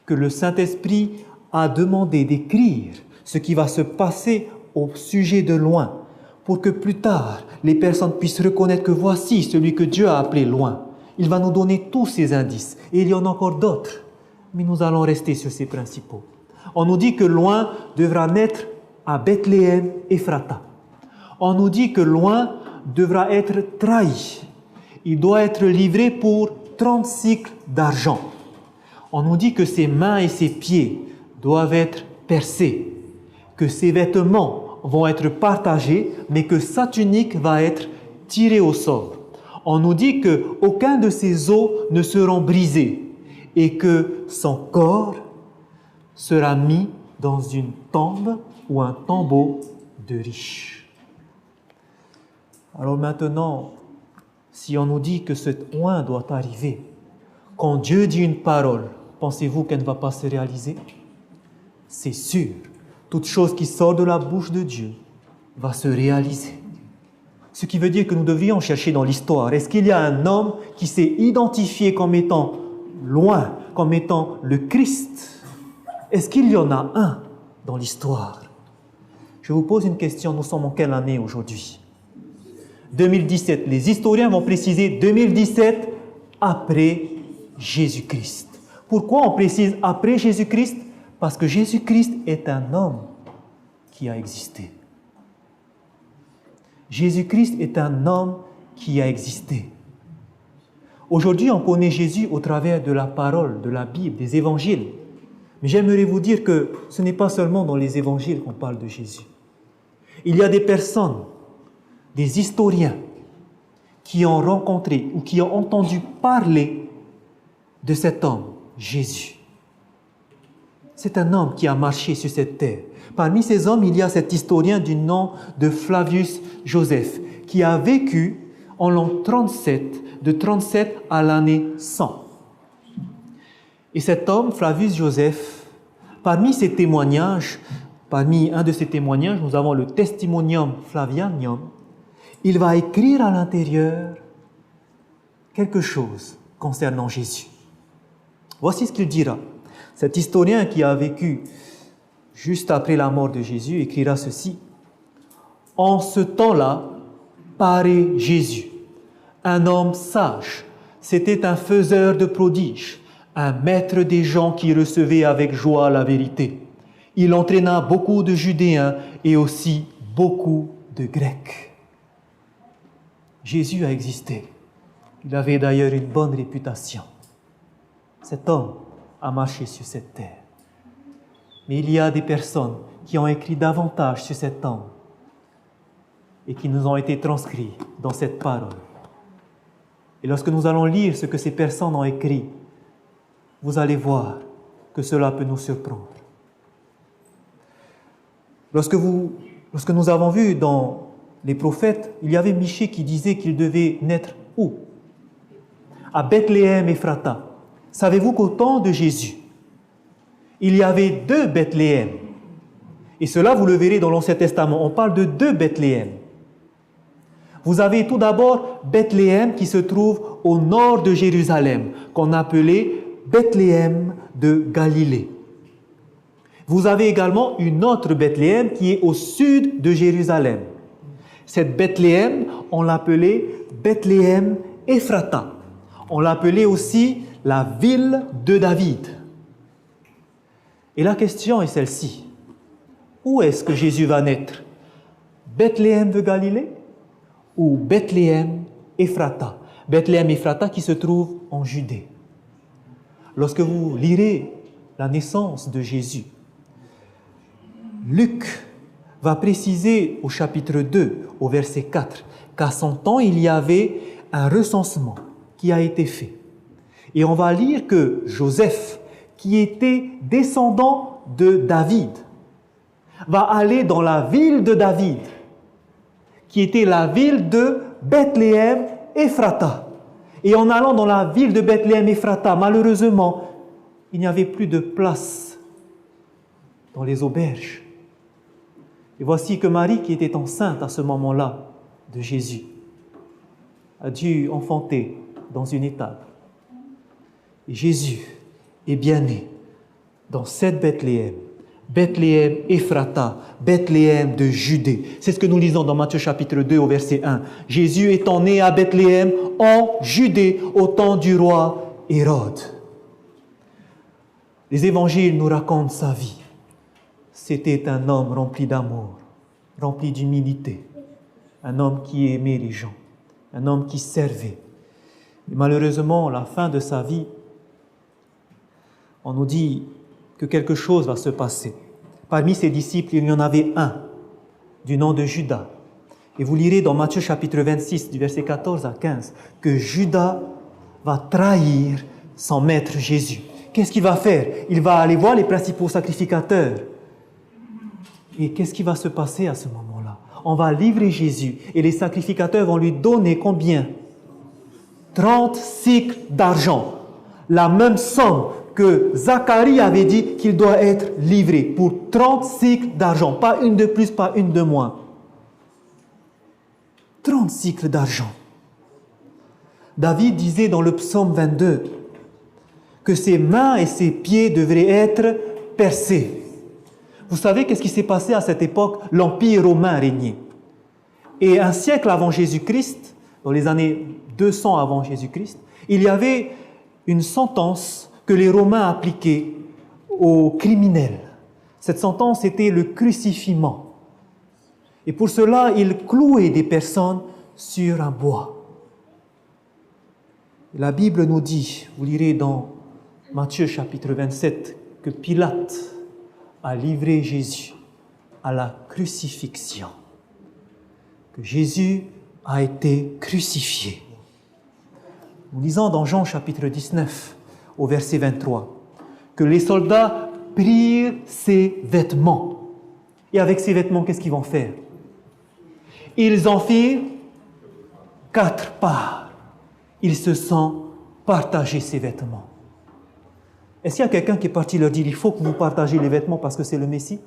Speaker 2: que le Saint-Esprit a demandé d'écrire ce qui va se passer au sujet de loin, pour que plus tard, les personnes puissent reconnaître que voici celui que Dieu a appelé loin. Il va nous donner tous ces indices, et il y en a encore d'autres. Mais nous allons rester sur ces principaux. On nous dit que loin devra naître à Bethléem, Ephrata. On nous dit que loin devra être trahi. Il doit être livré pour 30 cycles d'argent. On nous dit que ses mains et ses pieds doivent être percés, que ses vêtements vont être partagés, mais que sa tunique va être tirée au sort. On nous dit qu'aucun de ses os ne seront brisés, et que son corps sera mis dans une tombe ou un tombeau de riches. Alors maintenant, si on nous dit que cet oint doit arriver, quand Dieu dit une parole, pensez-vous qu'elle ne va pas se réaliser? C'est sûr, toute chose qui sort de la bouche de Dieu va se réaliser. Ce qui veut dire que nous devrions chercher dans l'histoire, est-ce qu'il y a un homme qui s'est identifié comme étant loin, comme étant le Christ? Est-ce qu'il y en a un dans l'histoire? Je vous pose une question, nous sommes en quelle année aujourd'hui? 2017. Les historiens vont préciser 2017 après Jésus-Christ. Pourquoi on précise après Jésus-Christ? Parce que Jésus-Christ est un homme qui a existé. Jésus-Christ est un homme qui a existé. Aujourd'hui, on connaît Jésus au travers de la parole, de la Bible, des évangiles. Mais j'aimerais vous dire que ce n'est pas seulement dans les évangiles qu'on parle de Jésus. Il y a des personnes, des historiens, qui ont rencontré ou qui ont entendu parler de cet homme, Jésus. C'est un homme qui a marché sur cette terre. Parmi ces hommes, il y a cet historien du nom de Flavius Joseph, qui a vécu en l'an 37, de 37 à l'année 100. Et cet homme, Flavius Joseph, parmi ses témoignages, parmi un de ses témoignages, nous avons le Testimonium Flavianum. Il va écrire à l'intérieur quelque chose concernant Jésus. Voici ce qu'il dira. Cet historien qui a vécu juste après la mort de Jésus écrira ceci. En ce temps-là, paraît Jésus, un homme sage. C'était un faiseur de prodiges, un maître des gens qui recevait avec joie la vérité. Il entraîna beaucoup de Judéens et aussi beaucoup de Grecs. Jésus a existé. Il avait d'ailleurs une bonne réputation. Cet homme a marché sur cette terre. Mais il y a des personnes qui ont écrit davantage sur cet homme et qui nous ont été transcrits dans cette parole. Et lorsque nous allons lire ce que ces personnes ont écrit, vous allez voir que cela peut nous surprendre. Lorsque nous avons vu dans les prophètes, il y avait Michée qui disait qu'il devait naître où? À Bethléem Ephrata. Savez-vous qu'au temps de Jésus, il y avait 2 Bethléem. Et cela, vous le verrez dans l'Ancien Testament. On parle de 2 Bethléem. Vous avez tout d'abord Bethléem qui se trouve au nord de Jérusalem, qu'on appelait Bethléem de Galilée. Vous avez également une autre Bethléem qui est au sud de Jérusalem. Cette Bethléem, on l'appelait Bethléem Ephrata. On l'appelait aussi la ville de David. Et la question est celle-ci. Où est-ce que Jésus va naître? Bethléem de Galilée ou Bethléem Ephrata? Bethléem Ephrata qui se trouve en Judée. Lorsque vous lirez la naissance de Jésus, Luc va préciser au chapitre 2, au verset 4, qu'à son temps, il y avait un recensement qui a été fait. Et on va lire que Joseph, qui était descendant de David, va aller dans la ville de David, qui était la ville de Bethléem Ephrata. Et en allant dans la ville de Bethléem Ephrata, malheureusement, il n'y avait plus de place dans les auberges. Et voici que Marie, qui était enceinte à ce moment-là de Jésus, a dû enfanter dans une étable. Et Jésus est bien né dans cette Bethléem, Bethléem Ephrata, Bethléem de Judée. C'est ce que nous lisons dans Matthieu chapitre 2 au verset 1. Jésus étant né à Bethléem en Judée au temps du roi Hérode. Les évangiles nous racontent sa vie. C'était un homme rempli d'amour, rempli d'humilité, un homme qui aimait les gens, un homme qui servait. Et malheureusement, à la fin de sa vie, on nous dit que quelque chose va se passer. Parmi ses disciples, il y en avait un, du nom de Judas. Et vous lirez dans Matthieu chapitre 26, du verset 14 à 15, que Judas va trahir son maître Jésus. Qu'est-ce qu'il va faire? Il va aller voir les principaux sacrificateurs. Et qu'est-ce qui va se passer à ce moment-là? On va livrer Jésus et les sacrificateurs vont lui donner combien? 30 cycles d'argent. La même somme que Zacharie avait dit qu'il doit être livré pour 30 cycles d'argent. Pas une de plus, pas une de moins. 30 cycles d'argent. David disait dans le psaume 22 que ses mains et ses pieds devraient être percés. Vous savez qu'est-ce qui s'est passé à cette époque? L'Empire romain régnait. Et un siècle avant Jésus-Christ, dans les années 200 avant Jésus-Christ, il y avait une sentence que les Romains appliquaient aux criminels. Cette sentence était le crucifiement. Et pour cela, ils clouaient des personnes sur un bois. La Bible nous dit, vous lirez dans Matthieu chapitre 27, que Pilate a livré Jésus à la crucifixion, que Jésus a été crucifié. Nous lisons dans Jean chapitre 19, au verset 23, que les soldats prirent ses vêtements. Et avec ces vêtements, qu'est-ce qu'ils vont faire? Ils en firent 4 parts. Ils se sont partagés ces vêtements. Est-ce qu'il y a quelqu'un qui est parti leur dire, il faut que vous partagez les vêtements parce que c'est le Messie?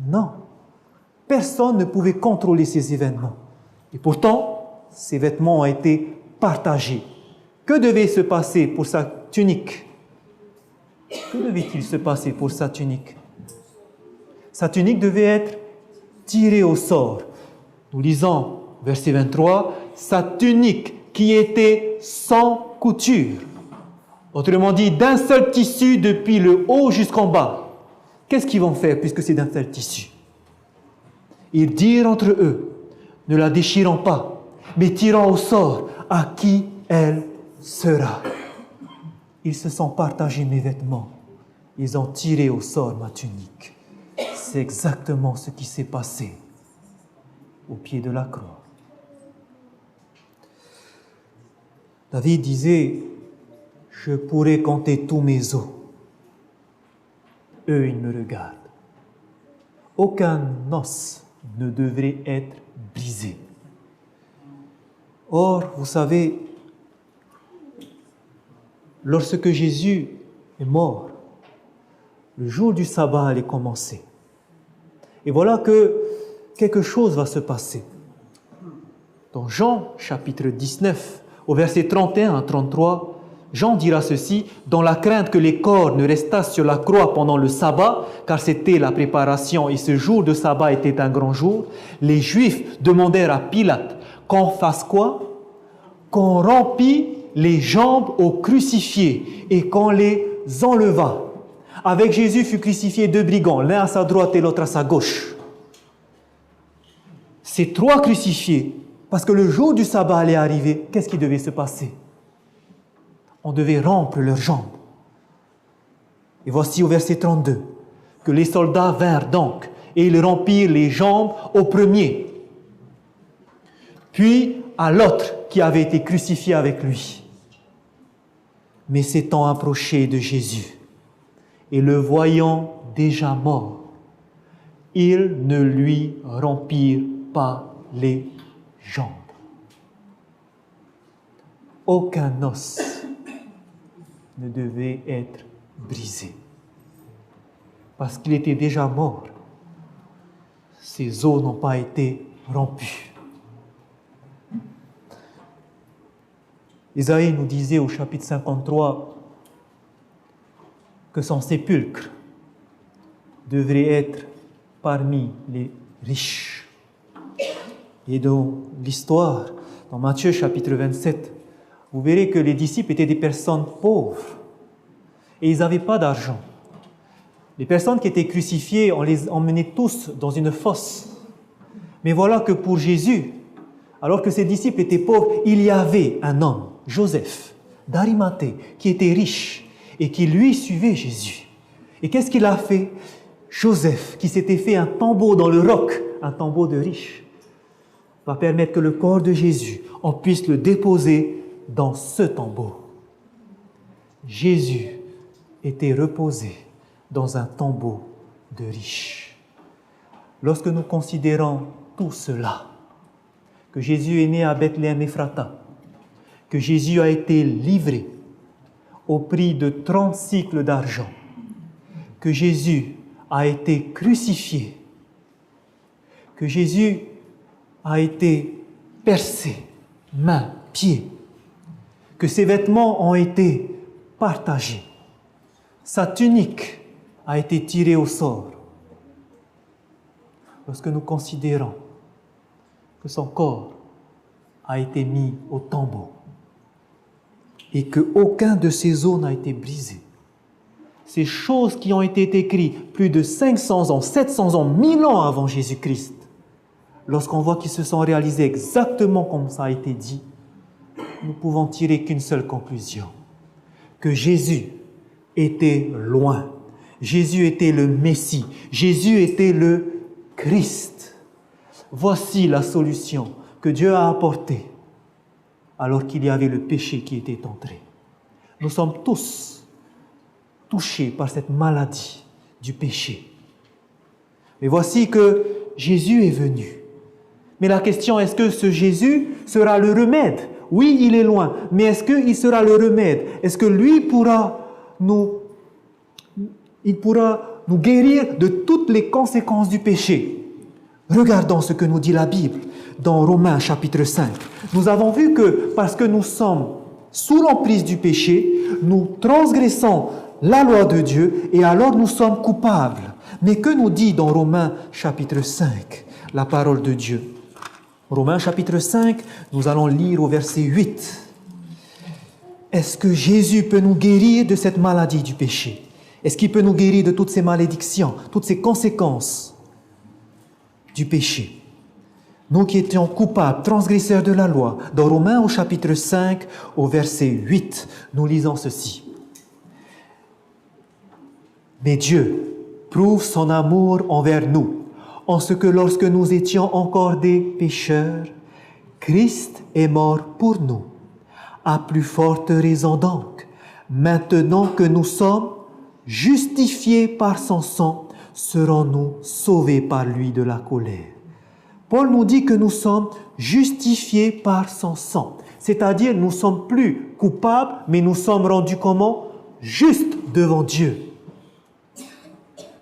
Speaker 2: Non. Personne ne pouvait contrôler ces événements. Et pourtant, ces vêtements ont été partagés. Que devait se passer pour sa tunique? Que devait-il se passer pour sa tunique? Sa tunique devait être tirée au sort. Nous lisons, verset 23, sa tunique qui était sans couture. Autrement dit, d'un seul tissu depuis le haut jusqu'en bas. Qu'est-ce qu'ils vont faire puisque c'est d'un seul tissu? Ils dirent entre eux, ne la déchirons pas, mais tirons au sort à qui elle sera. Ils se sont partagés mes vêtements. Ils ont tiré au sort ma tunique. C'est exactement ce qui s'est passé au pied de la croix. David disait, je pourrais compter tous mes os. Eux, ils me regardent. Aucun os ne devrait être brisé. Or, vous savez, lorsque Jésus est mort, le jour du sabbat allait commencer. Et voilà que quelque chose va se passer. Dans Jean, chapitre 19, au verset 31 à 33, Jean dira ceci, dans la crainte que les corps ne restassent sur la croix pendant le sabbat, car c'était la préparation et ce jour de sabbat était un grand jour, les Juifs demandèrent à Pilate qu'on fasse quoi? Qu'on rompît les jambes aux crucifiés et qu'on les enlevât. Avec Jésus fut crucifié 2 brigands, l'un à sa droite et l'autre à sa gauche. Ces 3 crucifiés, parce que le jour du sabbat allait arriver, qu'est-ce qui devait se passer? On devait rompre leurs jambes. Et voici au verset 32 que les soldats vinrent donc et ils rompirent les jambes au premier, puis à l'autre qui avait été crucifié avec lui. Mais s'étant approchés de Jésus et le voyant déjà mort, ils ne lui rompirent pas les jambes. Aucun os ne devait être brisé. Parce qu'il était déjà mort, ses os n'ont pas été rompus. Isaïe nous disait au chapitre 53 que son sépulcre devrait être parmi les riches. Et dans l'histoire, dans Matthieu chapitre 27, vous verrez que les disciples étaient des personnes pauvres et ils n'avaient pas d'argent. Les personnes qui étaient crucifiées, on les emmenait tous dans une fosse. Mais voilà que pour Jésus, alors que ses disciples étaient pauvres, il y avait un homme, Joseph, d'Arimathée, qui était riche et qui lui suivait Jésus. Et qu'est-ce qu'il a fait? Joseph, qui s'était fait un tombeau dans le roc, un tombeau de riche, va permettre que le corps de Jésus, on puisse le déposer dans ce tombeau. Jésus était reposé dans un tombeau de riches. Lorsque nous considérons tout cela, que Jésus est né à Bethléem Ephrata, que Jésus a été livré au prix de 30 sicles d'argent, que Jésus a été crucifié, que Jésus a été percé, mains, pieds, que ses vêtements ont été partagés, sa tunique a été tirée au sort. Lorsque nous considérons que son corps a été mis au tombeau, et qu'aucun de ces os n'a été brisé. Ces choses qui ont été écrites plus de 500 ans, 700 ans, 1000 ans avant Jésus-Christ, lorsqu'on voit qu'ils se sont réalisés exactement comme ça a été dit, nous pouvons tirer qu'une seule conclusion, que Jésus était loin. Jésus était le Messie. Jésus était le Christ. Voici la solution que Dieu a apportée alors qu'il y avait le péché qui était entré. Nous sommes tous touchés par cette maladie du péché. Mais voici que Jésus est venu. Mais la question, est-ce que ce Jésus sera le remède? Oui, il est loin, mais est-ce qu'il sera le remède? Est-ce que lui pourra nous guérir de toutes les conséquences du péché? Regardons ce que nous dit la Bible dans Romains chapitre 5. Nous avons vu que parce que nous sommes sous l'emprise du péché, nous transgressons la loi de Dieu et alors nous sommes coupables. Mais que nous dit dans Romains chapitre 5 la parole de Dieu? Romains chapitre 5, nous allons lire au verset 8. Est-ce que Jésus peut nous guérir de cette maladie du péché? Est-ce qu'il peut nous guérir de toutes ces malédictions, toutes ces conséquences du péché? Nous qui étions coupables, transgresseurs de la loi, dans Romains au chapitre 5, au verset 8, nous lisons ceci. Mais Dieu prouve son amour envers nous, en ce que lorsque nous étions encore des pécheurs, Christ est mort pour nous. À plus forte raison donc, maintenant que nous sommes justifiés par son sang, serons-nous sauvés par lui de la colère. Paul nous dit que nous sommes justifiés par son sang, c'est-à-dire nous ne sommes plus coupables, mais nous sommes rendus comment? Justes devant Dieu.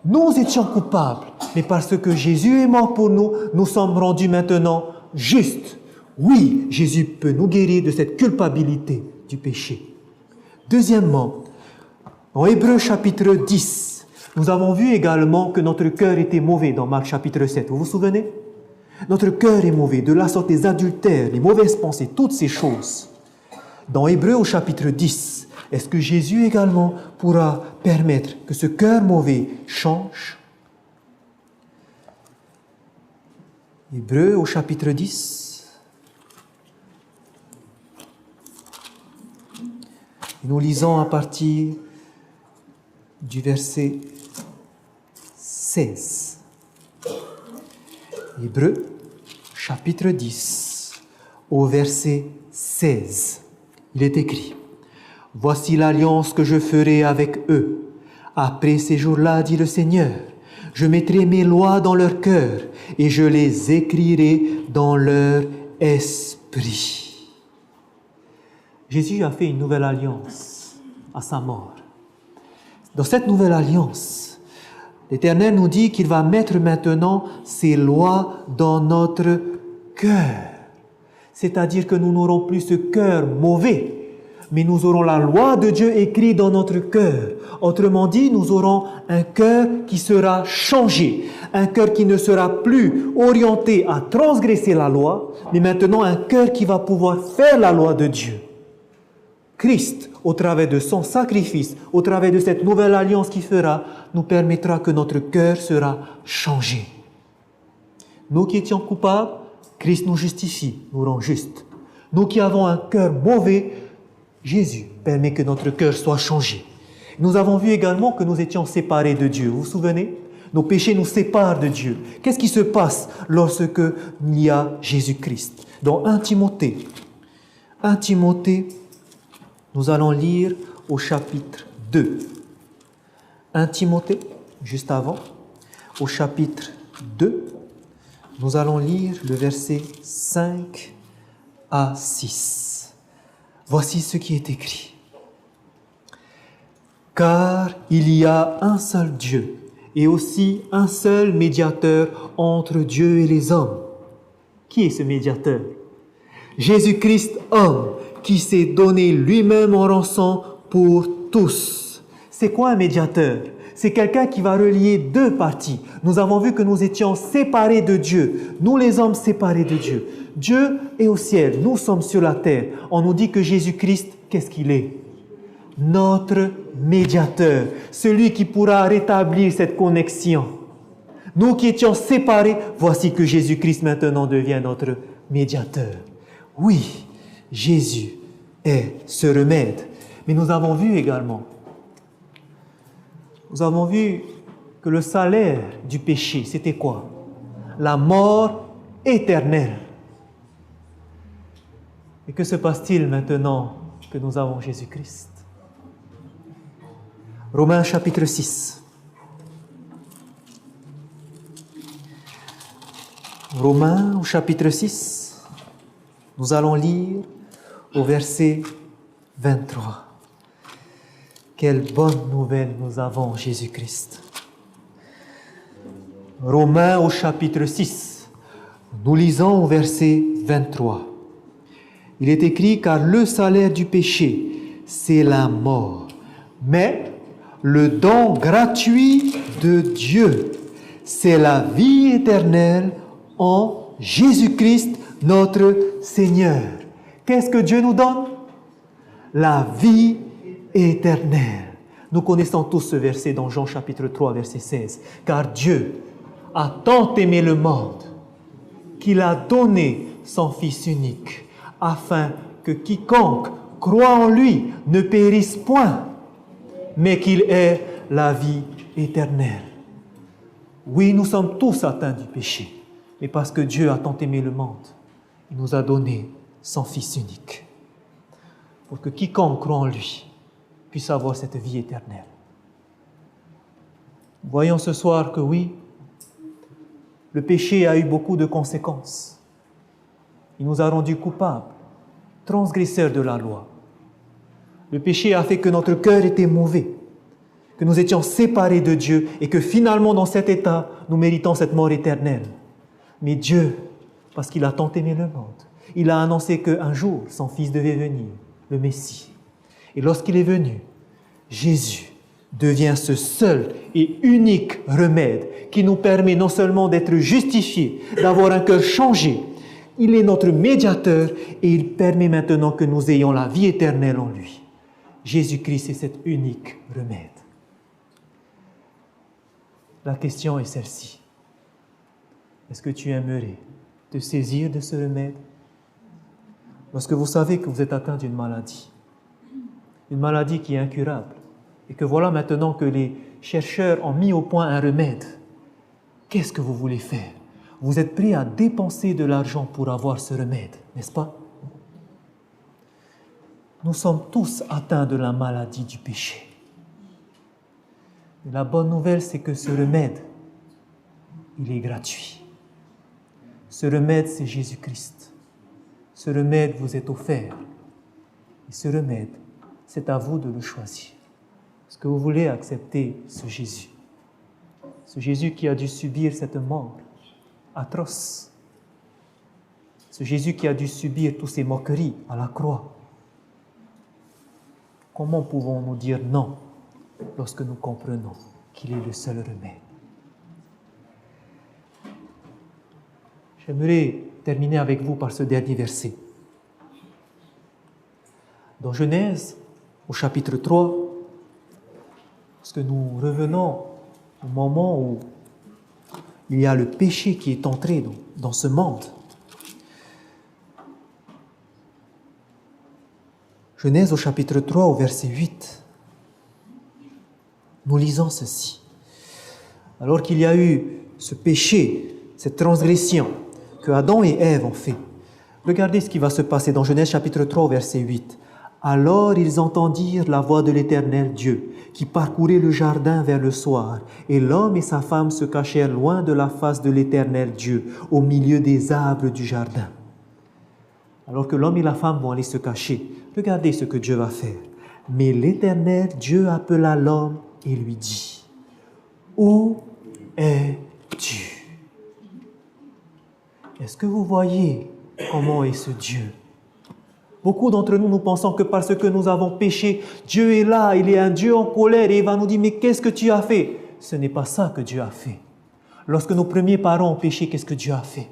Speaker 2: Nous étions coupables, mais parce que Jésus est mort pour nous, nous sommes rendus maintenant justes. Oui, Jésus peut nous guérir de cette culpabilité du péché. Deuxièmement, dans Hébreux chapitre 10, nous avons vu également que notre cœur était mauvais dans Marc chapitre 7. Vous vous souvenez? Notre cœur est mauvais, de la sorte des adultères, les mauvaises pensées, toutes ces choses. Dans Hébreux au chapitre 10, est-ce que Jésus également pourra permettre que ce cœur mauvais change? Hébreux au chapitre 10. Et nous lisons à partir du verset 16. Hébreux, chapitre 10, au verset 16. Il est écrit: « Voici l'alliance que je ferai avec eux. Après ces jours-là, dit le Seigneur, je mettrai mes lois dans leur cœur et je les écrirai dans leur esprit. » Jésus a fait une nouvelle alliance à sa mort. Dans cette nouvelle alliance, l'Éternel nous dit qu'il va mettre maintenant ses lois dans notre cœur. C'est-à-dire que nous n'aurons plus ce cœur mauvais, mais nous aurons la loi de Dieu écrite dans notre cœur. Autrement dit, nous aurons un cœur qui sera changé, un cœur qui ne sera plus orienté à transgresser la loi, mais maintenant un cœur qui va pouvoir faire la loi de Dieu. Christ, au travers de son sacrifice, au travers de cette nouvelle alliance qu'il fera, nous permettra que notre cœur sera changé. Nous qui étions coupables, Christ nous justifie, nous rend justes. Nous qui avons un cœur mauvais, Jésus permet que notre cœur soit changé. Nous avons vu également que nous étions séparés de Dieu. Vous vous souvenez? Nos péchés nous séparent de Dieu. Qu'est-ce qui se passe lorsque il y a Jésus-Christ? Dans 1 Timothée, nous allons lire au chapitre 2. 1 Timothée, juste avant, au chapitre 2, nous allons lire le verset 5 à 6. Voici ce qui est écrit. « Car il y a un seul Dieu et aussi un seul médiateur entre Dieu et les hommes. » Qui est ce médiateur? Jésus-Christ, homme, qui s'est donné lui-même en rançon pour tous. C'est quoi un médiateur? c'est quelqu'un qui va relier deux parties. Nous avons vu que nous étions séparés de Dieu, nous les hommes séparés de Dieu. Dieu est au ciel, nous sommes sur la terre. On nous dit que Jésus-Christ, qu'est-ce qu'il est? Notre médiateur, celui qui pourra rétablir cette connexion. Nous qui étions séparés, voici que Jésus-Christ maintenant devient notre médiateur. Oui, Jésus est ce remède. Mais nous avons vu également, que le salaire du péché, c'était quoi? La mort éternelle. Et que se passe-t-il maintenant que nous avons Jésus-Christ? Romains chapitre 6. Romains au chapitre 6, nous allons lire au verset 23. Quelle bonne nouvelle nous avons, Jésus-Christ. Romains au chapitre 6, nous lisons au verset 23. Il est écrit, car le salaire du péché, c'est la mort. Mais le don gratuit de Dieu, c'est la vie éternelle en Jésus-Christ, notre Seigneur. Qu'est-ce que Dieu nous donne? La vie éternelle. Nous connaissons tous ce verset dans Jean chapitre 3, verset 16. Car Dieu a tant aimé le monde qu'il a donné son Fils unique, afin que quiconque croit en lui ne périsse point, mais qu'il ait la vie éternelle. Oui, nous sommes tous atteints du péché, mais parce que Dieu a tant aimé le monde, il nous a donné son Fils unique, pour que quiconque croit en lui puisse avoir cette vie éternelle. Voyons ce soir que oui, le péché a eu beaucoup de conséquences. Il nous a rendus coupables, transgresseurs de la loi. Le péché a fait que notre cœur était mauvais, que nous étions séparés de Dieu et que finalement, dans cet état, nous méritons cette mort éternelle. Mais Dieu, parce qu'il a tant aimé le monde, il a annoncé qu'un jour, son Fils devait venir, le Messie. Et lorsqu'il est venu, Jésus devient ce seul et unique remède qui nous permet non seulement d'être justifiés, d'avoir un cœur changé. Il est notre médiateur et il permet maintenant que nous ayons la vie éternelle en lui. Jésus-Christ est cet unique remède. La question est celle-ci. Est-ce que tu aimerais te saisir de ce remède? Lorsque vous savez que vous êtes atteint d'une maladie qui est incurable, et que voilà maintenant que les chercheurs ont mis au point un remède, qu'est-ce que vous voulez faire? Vous êtes prêt à dépenser de l'argent pour avoir ce remède, n'est-ce pas? Nous sommes tous atteints de la maladie du péché. Et la bonne nouvelle, c'est que ce remède, il est gratuit. Ce remède, c'est Jésus-Christ. Ce remède vous est offert. Et ce remède, c'est à vous de le choisir. Est-ce que vous voulez accepter ce Jésus? Ce Jésus qui a dû subir cette mort atroce. Ce Jésus qui a dû subir toutes ces moqueries à la croix. Comment pouvons-nous dire non lorsque nous comprenons qu'il est le seul remède? J'aimerais terminer avec vous par ce dernier verset. Dans Genèse, au chapitre 3, lorsque nous revenons au moment où il y a le péché qui est entré dans ce monde. Genèse au chapitre 3, au verset 8, nous lisons ceci. Alors qu'il y a eu ce péché, cette transgression que Adam et Ève ont fait, regardez ce qui va se passer dans Genèse chapitre 3, au verset 8. Alors ils entendirent la voix de l'Éternel Dieu, qui parcourait le jardin vers le soir, et l'homme et sa femme se cachèrent loin de la face de l'Éternel Dieu, au milieu des arbres du jardin. Alors que l'homme et la femme vont aller se cacher, regardez ce que Dieu va faire. Mais l'Éternel Dieu appela l'homme et lui dit, « Où es-tu » Est-ce que vous voyez comment est ce Dieu? Beaucoup d'entre nous, nous pensons que parce que nous avons péché, Dieu est là, il est un Dieu en colère et il va nous dire, mais qu'est-ce que tu as fait? Ce n'est pas ça que Dieu a fait. Lorsque nos premiers parents ont péché, qu'est-ce que Dieu a fait?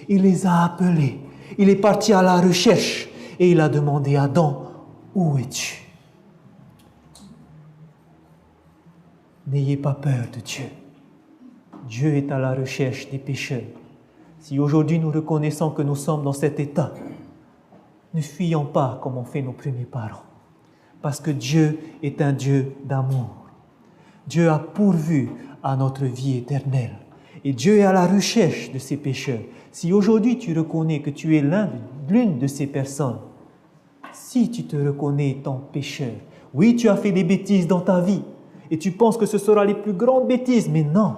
Speaker 2: Il les a appelés. Il est parti à la recherche et il a demandé à Adam, où es-tu? N'ayez pas peur de Dieu. Dieu est à la recherche des pécheurs. Si aujourd'hui nous reconnaissons que nous sommes dans cet état, ne fuyons pas comme ont fait nos premiers parents. Parce que Dieu est un Dieu d'amour. Dieu a pourvu à notre vie éternelle. Et Dieu est à la recherche de ces pécheurs. Si aujourd'hui tu reconnais que tu es l'une de ces personnes, si tu te reconnais étant pécheur, oui, tu as fait des bêtises dans ta vie et tu penses que ce sera les plus grandes bêtises, mais non.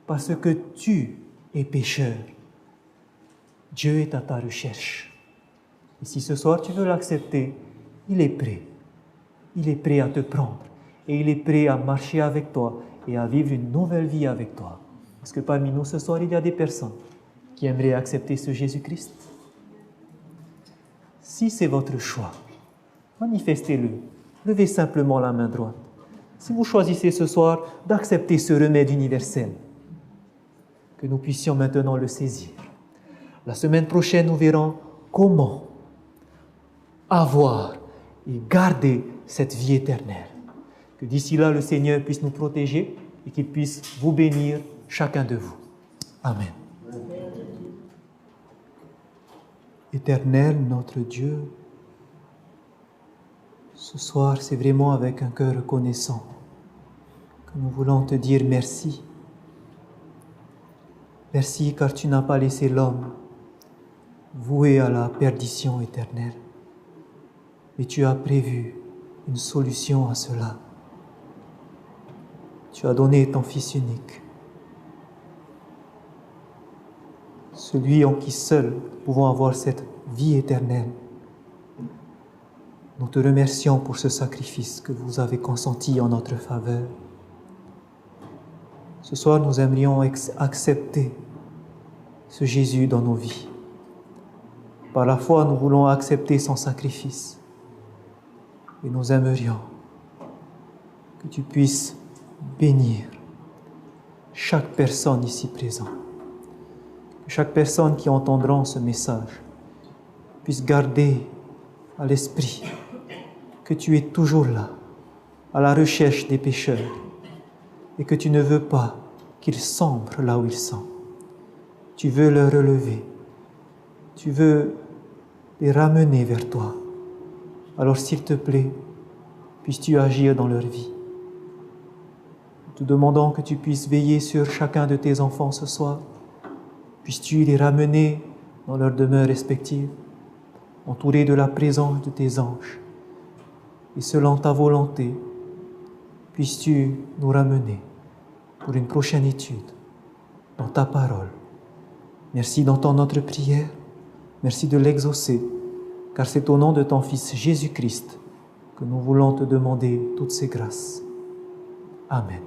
Speaker 2: Parce que tu es pécheur. Dieu est à ta recherche. Et si ce soir tu veux l'accepter, il est prêt. Il est prêt à te prendre. Et il est prêt à marcher avec toi et à vivre une nouvelle vie avec toi. Est-ce que parmi nous ce soir, il y a des personnes qui aimeraient accepter ce Jésus-Christ? Si c'est votre choix, manifestez-le. Levez simplement la main droite. Si vous choisissez ce soir d'accepter ce remède universel, que nous puissions maintenant le saisir. La semaine prochaine, nous verrons comment avoir et garder cette vie éternelle. Que d'ici là, le Seigneur puisse nous protéger et qu'il puisse vous bénir, chacun de vous. Amen. Éternel, notre Dieu, ce soir, c'est vraiment avec un cœur reconnaissant que nous voulons te dire merci. Merci car tu n'as pas laissé l'homme voué à la perdition éternelle, mais tu as prévu une solution à cela. Tu as donné ton Fils unique, celui en qui seul nous pouvons avoir cette vie éternelle. Nous te remercions pour ce sacrifice que vous avez consenti en notre faveur. Ce soir, nous aimerions accepter ce Jésus dans nos vies. Par la foi, nous voulons accepter son sacrifice. Et nous aimerions que tu puisses bénir chaque personne ici présente. Que chaque personne qui entendra ce message puisse garder à l'esprit que tu es toujours là, à la recherche des pécheurs, et que tu ne veux pas qu'ils sombrent là où ils sont. Tu veux les relever. Tu veux les ramener vers toi. Alors s'il te plaît, puisses-tu agir dans leur vie. Nous te demandons que tu puisses veiller sur chacun de tes enfants ce soir. Puisses-tu les ramener dans leur demeure respective, entourés de la présence de tes anges. Et selon ta volonté, puisses-tu nous ramener pour une prochaine étude dans ta parole. Merci d'entendre notre prière. Merci de l'exaucer, car c'est au nom de ton Fils Jésus-Christ que nous voulons te demander toutes ces grâces. Amen.